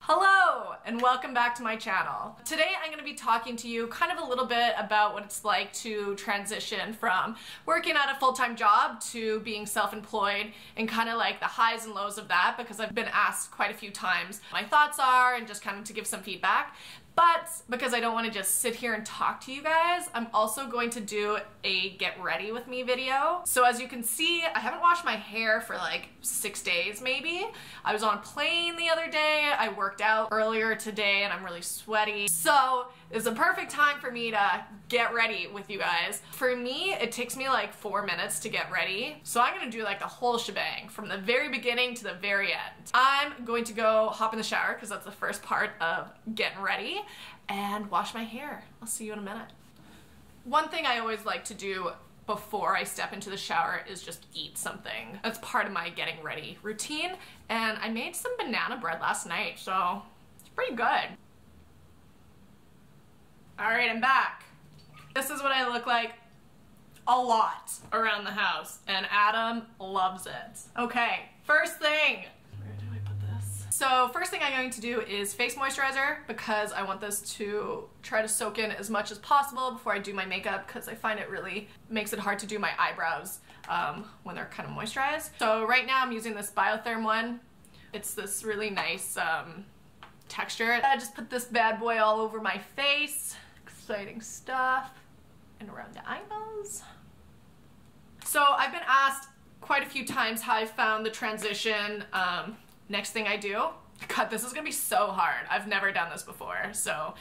Hello and welcome back to my channel. Today I'm going to be talking to you kind of a little bit about what it's like to transition from working at a full-time job to being self-employed and kind of like the highs and lows of that, because I've been asked quite a few times my thoughts are and just kind of to give some feedback. But because I don't want to just sit here and talk to you guys, I'm also going to do a get ready with me video. So as you can see, I haven't washed my hair for like 6 days maybe. I was on a plane the other day, I worked out earlier today and I'm really sweaty. So it's a perfect time for me to get ready with you guys. For me, it takes me like 4 minutes to get ready. So I'm gonna do like the whole shebang from the very beginning to the very end. I'm going to go hop in the shower because that's the first part of getting ready, and wash my hair. I'll see you in a minute. One thing I always like to do before I step into the shower is just eat something. That's part of my getting ready routine, and I made some banana bread last night, so it's pretty good. Alright, I'm back. This is what I look like a lot around the house, and Adam loves it. Okay, first thing. Where do I put this? So first thing I'm going to do is face moisturizer, because I want this to try to soak in as much as possible before I do my makeup, because I find it really makes it hard to do my eyebrows when they're kind of moisturized. So right now I'm using this Biotherm one. It's this really nice texture. I just put this bad boy all over my face. Exciting stuff. And around the eyeballs. So I've been asked quite a few times how I found the transition. Next thing I do, God, this is gonna be so hard. I've never done this before, so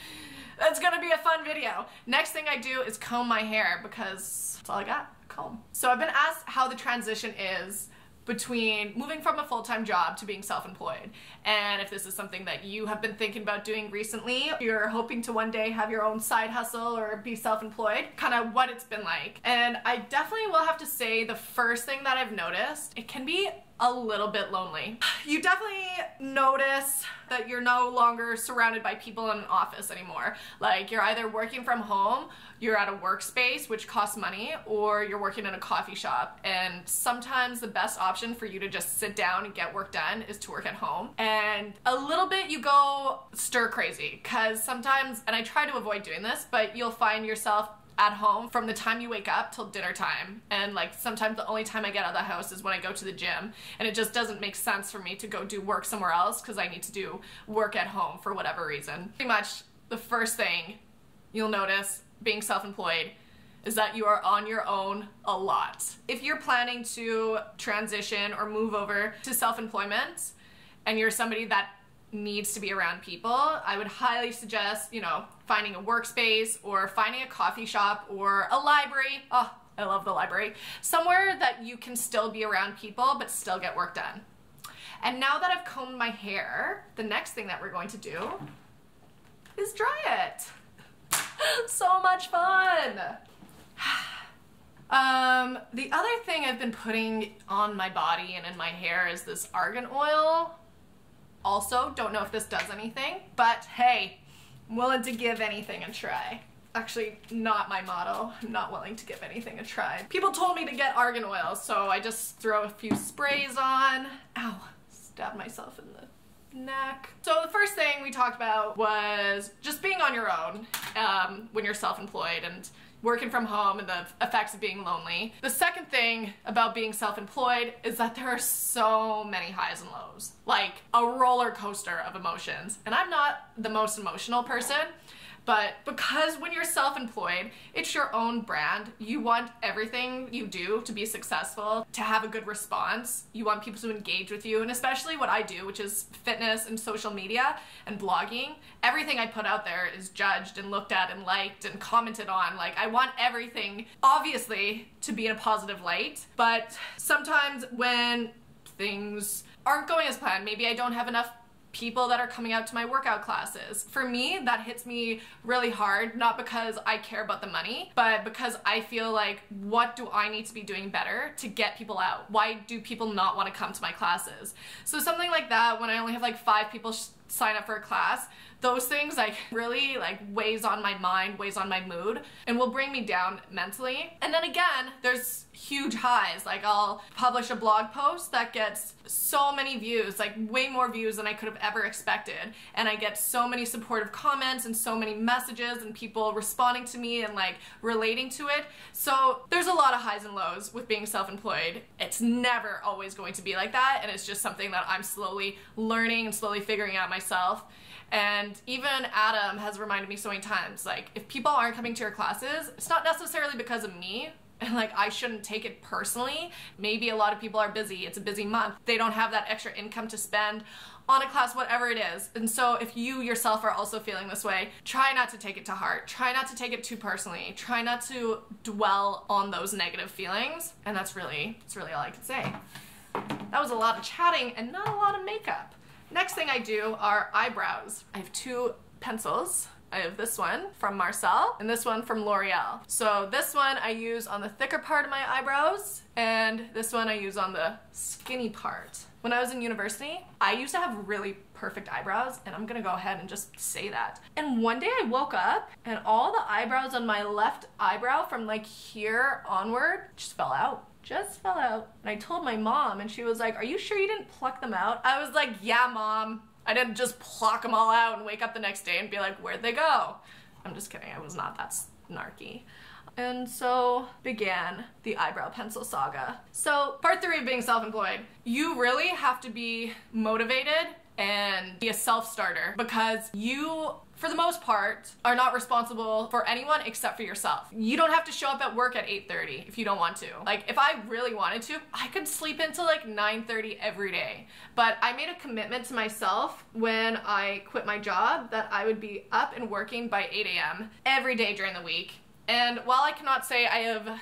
it's gonna be a fun video. Next thing I do is comb my hair, because that's all I got, comb. So I've been asked how the transition is between moving from a full-time job to being self-employed, and if this is something that you have been thinking about doing recently, if you're hoping to one day have your own side hustle or be self-employed, kind of what it's been like. And I definitely will have to say the first thing that I've noticed, it can be a little bit lonely. You definitely notice that you're no longer surrounded by people in an office anymore. Like, you're either working from home, you're at a workspace which costs money, or you're working in a coffee shop. And sometimes the best option for you to just sit down and get work done is to work at home. And a little bit you go stir crazy, because sometimes, and I try to avoid doing this, but you'll find yourself at home from the time you wake up till dinner time, and like sometimes the only time I get out of the house is when I go to the gym, and it just doesn't make sense for me to go do work somewhere else because I need to do work at home for whatever reason. Pretty much the first thing you'll notice being self-employed is that you are on your own a lot. If you're planning to transition or move over to self-employment and you're somebody that needs to be around people, I would highly suggest, you know, finding a workspace or finding a coffee shop or a library. Oh, I love the library. Somewhere that you can still be around people but still get work done. And now that I've combed my hair, the next thing that we're going to do is dry it. So much fun. The other thing I've been putting on my body and in my hair is this argan oil. Also, don't know if this does anything, but hey, I'm willing to give anything a try. Actually, not my motto. I'm not willing to give anything a try. People told me to get argan oil, so I just throw a few sprays on. Ow, stabbed myself in the neck. So the first thing we talked about was just being on your own when you're self-employed and working from home and the effects of being lonely. The second thing about being self-employed is that there are so many highs and lows, like a roller coaster of emotions. And I'm not the most emotional person, but because when you're self-employed, it's your own brand. You want everything you do to be successful, to have a good response. You want people to engage with you, and especially what I do, which is fitness and social media and blogging. Everything I put out there is judged and looked at and liked and commented on. Like, I want everything, obviously, to be in a positive light, but sometimes when things aren't going as planned, maybe I don't have enough people that are coming out to my workout classes. For me, that hits me really hard, not because I care about the money, but because I feel like, what do I need to be doing better to get people out? Why do people not want to come to my classes? So something like that, when I only have like 5 people sign up for a class, those things like really like weighs on my mind, weighs on my mood, and will bring me down mentally. And then again, there's huge highs. Like I'll publish a blog post that gets so many views, like way more views than I could have ever expected. And I get so many supportive comments and so many messages and people responding to me and like relating to it. So there's a lot of highs and lows with being self-employed. It's never always going to be like that. And it's just something that I'm slowly learning and slowly figuring out myself. And even Adam has reminded me so many times, like, if people aren't coming to your classes, it's not necessarily because of me, and like, I shouldn't take it personally. Maybe a lot of people are busy, it's a busy month, they don't have that extra income to spend on a class, whatever it is. And so if you yourself are also feeling this way, try not to take it to heart. Try not to take it too personally. Try not to dwell on those negative feelings. And that's really all I can say. That was a lot of chatting and not a lot of makeup. Next thing I do are eyebrows. I have two pencils. I have this one from Marcel and this one from L'Oreal. So this one I use on the thicker part of my eyebrows and this one I use on the skinny part. When I was in university, I used to have really perfect eyebrows, and I'm gonna go ahead and just say that. And one day I woke up and all the eyebrows on my left eyebrow from like here onward just fell out. Just fell out. And I told my mom and she was like, "Are you sure you didn't pluck them out?" I was like, "Yeah, Mom. I didn't just pluck them all out and wake up the next day and be like, where'd they go?" I'm just kidding. I was not that snarky. And so began the eyebrow pencil saga. So part 3 of being self-employed. You really have to be motivated and be a self-starter because you, for the most part, are not responsible for anyone except for yourself. You don't have to show up at work at 8:30 if you don't want to. Like, if I really wanted to, I could sleep until like 9:30 every day. But I made a commitment to myself when I quit my job that I would be up and working by 8 a.m. every day during the week. And while I cannot say I have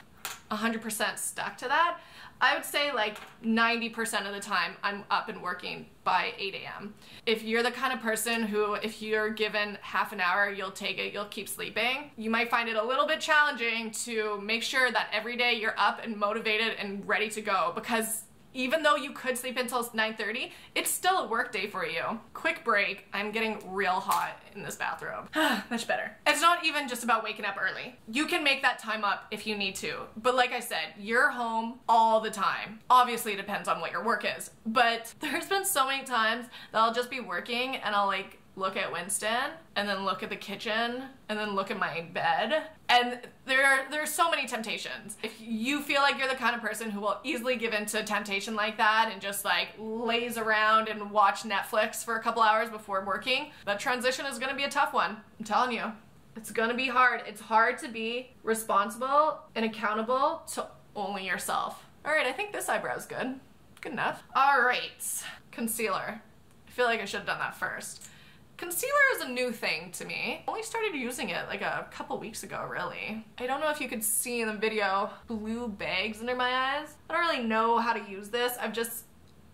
100% stuck to that, I would say like 90% of the time I'm up and working by 8 a.m. If you're the kind of person who, if you're given half an hour, you'll take it, you'll keep sleeping, you might find it a little bit challenging to make sure that every day you're up and motivated and ready to go, because even though you could sleep until 9:30, it's still a work day for you. Quick break, I'm getting real hot in this bathrobe. Much better. It's not even just about waking up early. You can make that time up if you need to. But like I said, you're home all the time. Obviously it depends on what your work is. But there's been so many times that I'll just be working and I'll like look at Winston and then look at the kitchen and then look at my bed, and there's so many temptations. If you feel like you're the kind of person who will easily give in to temptation like that and just like laze around and watch Netflix for a couple hours before working, that transition is gonna be a tough one. I'm telling you, it's gonna be hard. It's hard to be responsible and accountable to only yourself. All right, I think this eyebrow is good. Good enough. All right, concealer. I feel like I should have done that first. Concealer is a new thing to me. I only started using it like a couple weeks ago, really. I don't know if you could see in the video blue bags under my eyes. I don't really know how to use this. I've just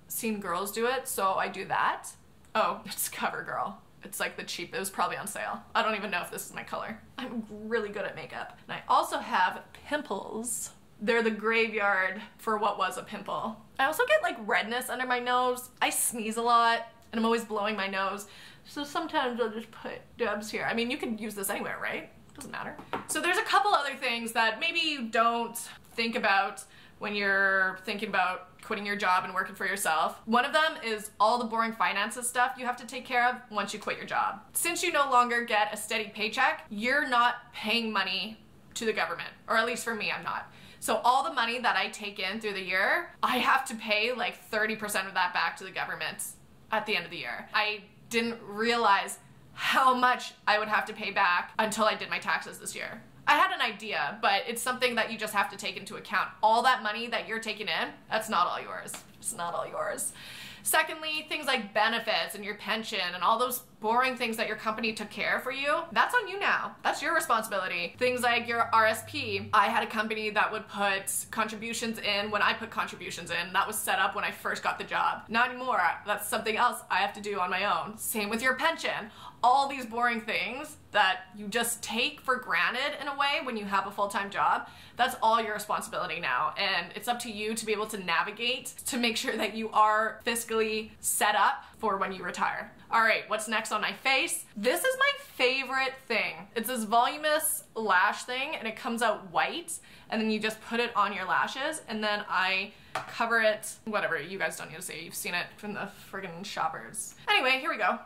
seen girls do it, so I do that. Oh, it's CoverGirl. It's like the cheap, it was probably on sale. I don't even know if this is my color. I'm really good at makeup. And I also have pimples. They're the graveyard for what was a pimple. I also get like redness under my nose. I sneeze a lot and I'm always blowing my nose. So sometimes I'll just put dabs here. I mean, you can use this anywhere, right? Doesn't matter. So there's a couple other things that maybe you don't think about when you're thinking about quitting your job and working for yourself. One of them is all the boring finances stuff you have to take care of once you quit your job. Since you no longer get a steady paycheck, you're not paying money to the government, or at least for me, I'm not. So all the money that I take in through the year, I have to pay like 30% of that back to the government at the end of the year. I didn't realize how much I would have to pay back until I did my taxes this year. I had an idea, but it's something that you just have to take into account. All that money that you're taking in, that's not all yours. It's not all yours. Secondly, things like benefits and your pension and all those boring things that your company took care of for you, that's on you now. That's your responsibility. Things like your RSP. I had a company that would put contributions in when I put contributions in. That was set up when I first got the job. Not anymore. That's something else I have to do on my own. Same with your pension. All these boring things that you just take for granted in a way when you have a full-time job, that's all your responsibility now. And it's up to you to be able to navigate to make sure that you are fiscally really set up for when you retire. All right, what's next on my face? This is my favorite thing. It's this voluminous lash thing and it comes out white and then you just put it on your lashes and then I cover it, whatever, you guys don't need to say, you've seen it from the friggin' shoppers. Anyway, here we go.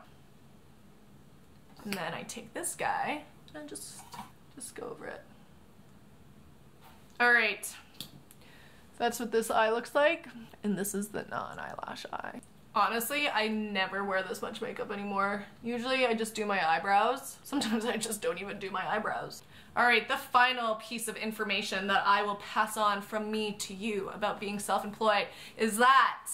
And then I take this guy and just go over it. All right, that's what this eye looks like. And this is the non-eyelash eye. Honestly, I never wear this much makeup anymore. Usually I just do my eyebrows. Sometimes I just don't even do my eyebrows. All right, the final piece of information that I will pass on from me to you about being self-employed is that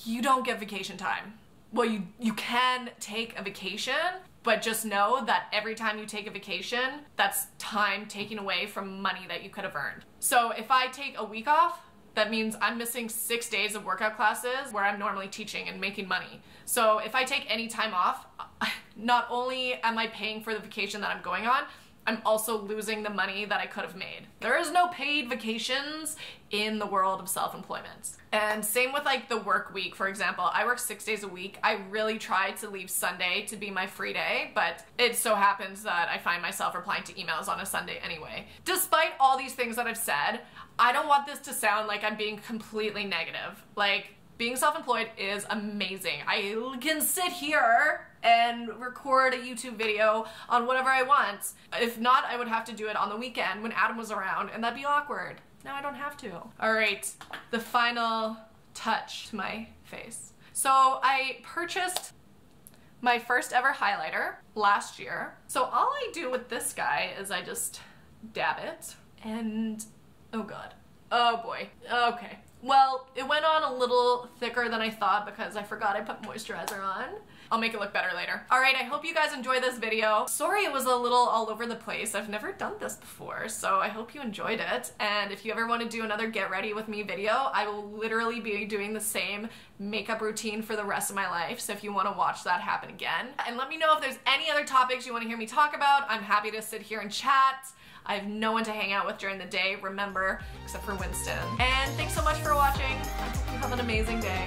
you don't get vacation time. Well, you can take a vacation, but just know that every time you take a vacation, that's time taken away from money that you could have earned. So if I take a week off, that means I'm missing 6 days of workout classes where I'm normally teaching and making money. So if I take any time off, not only am I paying for the vacation that I'm going on, I'm also losing the money that I could have made. There is no paid vacations in the world of self-employment. And same with like the work week, for example. I work 6 days a week. I really try to leave Sunday to be my free day, but it so happens that I find myself replying to emails on a Sunday anyway. Despite all these things that I've said, I don't want this to sound like I'm being completely negative. Like, being self-employed is amazing. I can sit here and record a YouTube video on whatever I want. If not, I would have to do it on the weekend when Adam was around, and that'd be awkward. Now I don't have to. All right, the final touch to my face. So I purchased my first ever highlighter last year. So all I do with this guy is I just dab it and, oh God, oh boy, okay. Well, it went on a little thicker than I thought because I forgot I put moisturizer on. I'll make it look better later. All right, I hope you guys enjoy this video. Sorry it was a little all over the place. I've never done this before, so I hope you enjoyed it. And if you ever want to do another get ready with me video, I will literally be doing the same makeup routine for the rest of my life. So if you want to watch that happen again. And let me know if there's any other topics you want to hear me talk about. I'm happy to sit here and chat. I have no one to hang out with during the day, remember, except for Winston. And thanks so much for watching. I hope you have an amazing day.